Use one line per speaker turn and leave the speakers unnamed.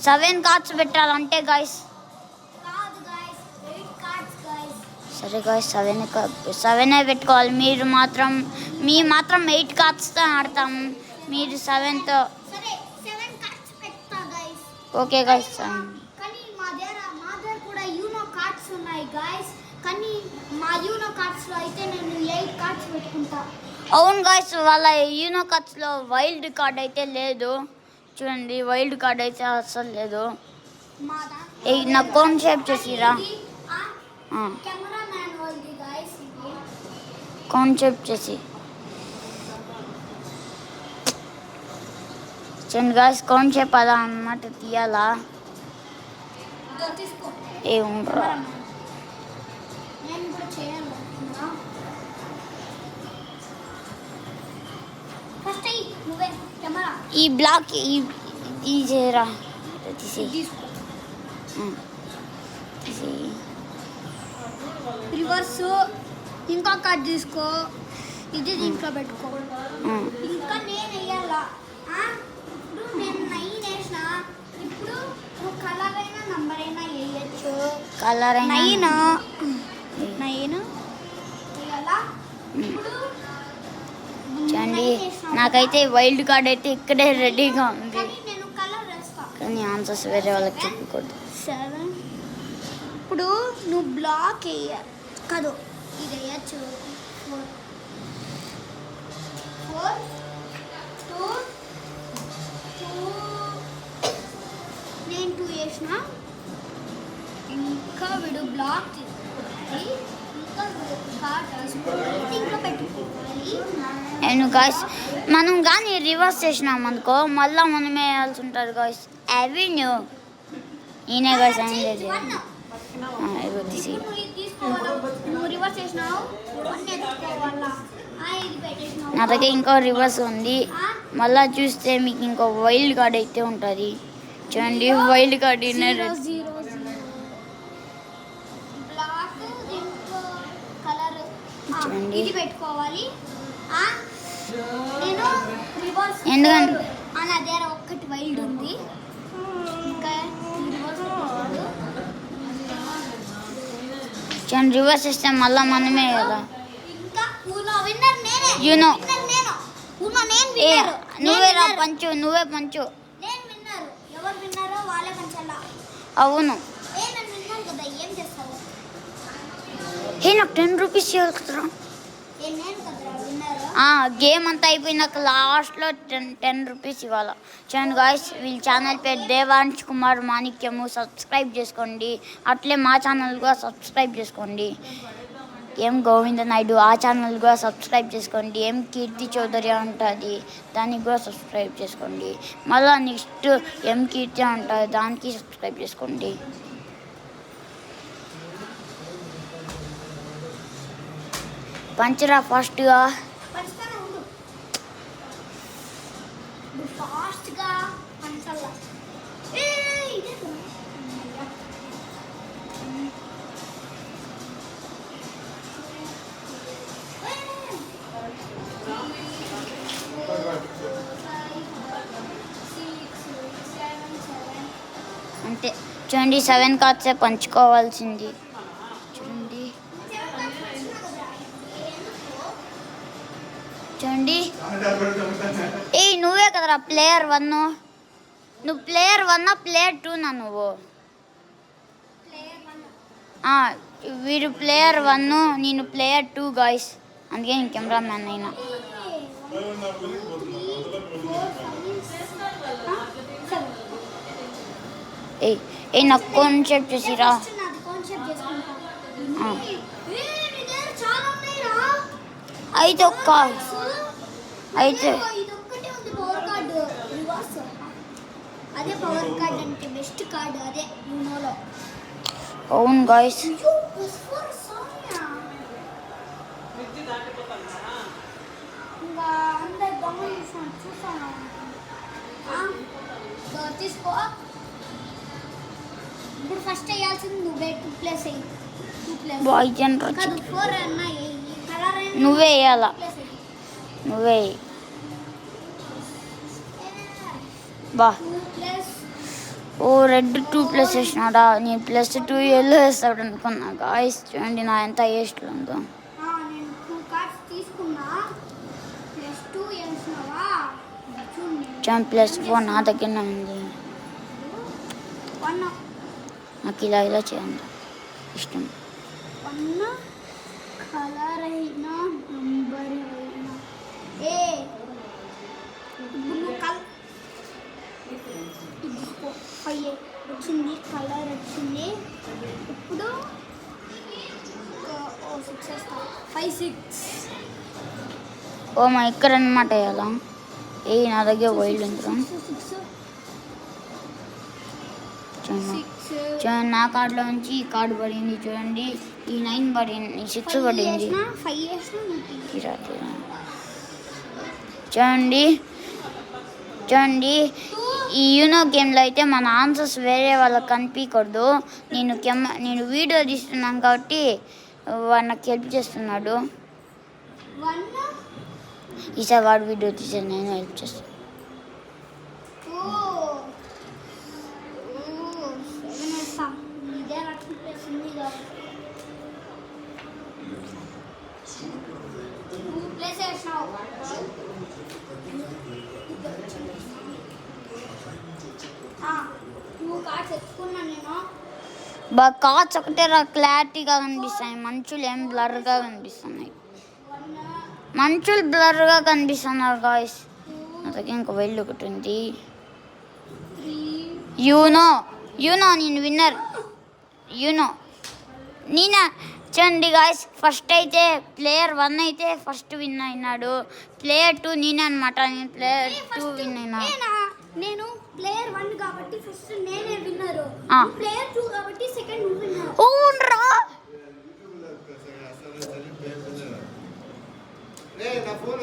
7 cards పెట్టాలంటే guys. సరే guys, 7 పెట్టుకోవాలి. మీరు మాత్రం 8 కార్డ్స్తో ఆడతాం, మీరు 7తో. Okay guys.
కానీ మా దగ్గర కూడా యూనో కార్డ్స్ ఉన్నాయి గాయస్. కానీ మా యూనో కార్డ్స్లో అయితే నేను 8 కార్డ్స్ పెట్టుకుంటా.
అవును గాయస్, వాళ్ళ యూనో కార్డ్స్లో వైల్డ్ కార్డ్ అయితే లేదు. చూడండి, వైల్డ్ కార్డ్ అయితే అస్సలు లేదు. నాకు కోన్ షేప్ చేసిరా, కోన్ షేప్ చేసి చూడండి గాయస్. కోన్ షేప్ అలా అన్నమాట తీయాలా. ఏముండ్రా ఈ బ్లాక్ ఈ చేయరా, తీసి
రివర్స్. ఇంకా కార్డ్ తీసుకో, ఇది దీంట్లో పెట్టుకో. ఇంకా నేను వేయాలా. ఇప్పుడు నేను 9 వేసిన. ఇప్పుడు నువ్వు కలర్ అయినా నంబర్ అయినా వేయచ్చు.
కలర్
9 వేయాలా. ఇప్పుడు
చూడండి, నాకైతే వైల్డ్ కార్డ్ అయితే ఇక్కడే రెడీగా ఉంది.
నేను కలర్ వేస్తా,
కానీ ఆన్సర్స్ వేరే వాళ్ళకి చెప్పకూడదు.
7. ఇప్పుడు నువ్వు బ్లాక్ వేయాలి కాదు, ఇది వేయచ్చు. 4 2 నేను 2 వేసిన. ఇంకా వీడు బ్లాక్ తీసుకోవాలి. ఇంకా కార్డ్ తీసుకోవాలి, ఇంకా పెట్టుకోవాలి.
నేను గాయస్, మనం కానీ రివర్స్ చేసినాం అనుకో, మళ్ళీ మనమే వేయాల్సి ఉంటుంది గాయస్. అవెన్యూ ఈయనే గాయస్ అనేది. తీసి నా దగ్గర ఇంకో రివర్స్ ఉంది. మళ్ళీ చూస్తే మీకు ఇంకో వైల్డ్ కార్డ్ అయితే ఉంటుంది. చూడండి, వైల్డ్ కార్డ్ చూడండి. ఎందుకంటే
నా దగ్గర ఒక్కటి వైల్డ్ ఉంది.
చూడండి, రివర్స్ చేస్తే మళ్ళీ మనమే కదా. నువ్వే రా పంచు, నువ్వే పంచు. అవును. నాకు 10 రూపీస్ ఇవ్వాలి కదరా. గేమ్ అంతా అయిపోయినాక లాస్ట్లో 10 రూపీస్ ఇవ్వాలి. చూడండి గాయస్, వీళ్ళ ఛానల్ పేరు దేవాంశ్ కుమార్ మాణిక్యము. సబ్స్క్రైబ్ చేసుకోండి. అట్లే మా ఛానల్ కూడా సబ్స్క్రైబ్ చేసుకోండి. ఎం గోవింద నాయుడు ఆ ఛానల్ కూడా సబ్స్క్రైబ్ చేసుకోండి. ఎం కీర్తి చౌదరి ఉంటుంది, దానికి కూడా సబ్స్క్రైబ్ చేసుకోండి. మళ్ళీ నెక్స్ట్ ఎం కీర్తి ఉంటుంది, దానికి సబ్స్క్రైబ్ చేసుకోండి. పంచరా ఫాస్ట్గా. అంతే. చూడండి, 7 కార్డ్సే పంచుకోవాల్సింది. చూడండి నువ్వే కదరా ప్లేయర్ 1. నువ్వు ప్లేయర్ 1 ప్లేయర్ 2 నువ్వు. వీడు ప్లేయర్ 1, నేను ప్లేయర్ 2 గాయస్. అందుకే నేను కెమెరా మ్యాన్ అయినా. నాకు కోన్ షేప్ చేసిరా. అయితే
అదే పవర్ కార్డ్ అంటే బెస్ట్ కార్డ్ అదే యూనోలో.
అవును గాయస్.
ఇంకా అందరు బొమ్మలు చూసాను. తీసుకో. ఇప్పుడు ఫస్ట్ వేయాల్సింది నువ్వే. 2 ప్లస్ 4 అన్నా కలర్
నువ్వే వేయాలా. నువ్వే బా.
2 ప్లస్
ఓ రెడ్ 2+ వేసినాడా, నేను +2 ఎల్లో వేస్తాడు అనుకున్నా గాయస్. చూడండి నా ఎంత వేస్ట్లో ఉందో.
నేను 2 కార్డ్స్ తీసుకున్నా, +2 వేసినావా
చూడండి +4 నా దగ్గర ఉంది.
1
నాకు ఇలా చేయండి ఇష్టం.
1 కలర్ అయినా నంబర్ అయినా వచ్చింది, కలర్ వచ్చింది. ఇప్పుడు 5 6
ఓ మా ఇక్కడ అనమాట వేయాలా. నా దగ్గర వైల్డ్ ఉంది. చూడండి నా కార్డులో నుంచి ఈ కార్డు పడింది. చూడండి ఈ 9 పడింది, 6 పడింది. చూడండి ఈ యూనో గేమ్లో అయితే మన ఆన్సర్స్ వేరే వాళ్ళకి కనిపించకూడదు. నేను వీడియో తీస్తున్నాను కాబట్టి వాడు నాకు హెల్ప్ చేస్తున్నాడు. ఈసారి వాడు వీడియో తీసాను, నేను హెల్ప్ చేస్తాను. బాగా కార్డ్స్ ఒకటే క్లారిటీగా కనిపిస్తాయి, మంచులు ఏం బ్లర్గా కనిపిస్తున్నాయి. మంచులు బ్లర్గా కనిపిస్తున్నారు గాయస్. నా దగ్గర ఇంకా వెళ్ళి ఒకటి ఉంది. యూనో నేను విన్నర్. యూనో నేనా. చూడండి గాయస్, ఫస్ట్ అయితే ప్లేయర్ 1 అయితే ఫస్ట్ విన్ అయినాడు. ప్లేయర్ 2 నేనే అనమాట. నేను ప్లేయర్ 2 విన్ అయినా.
నేను ప్లేయర్ 1 కాబట్టి ఫస్ట్ నేనే విన్నర్, ప్లేయర్ 2 కాబట్టి సెకండ్ విన్నర్.
అవునరా.
నా ఫోన్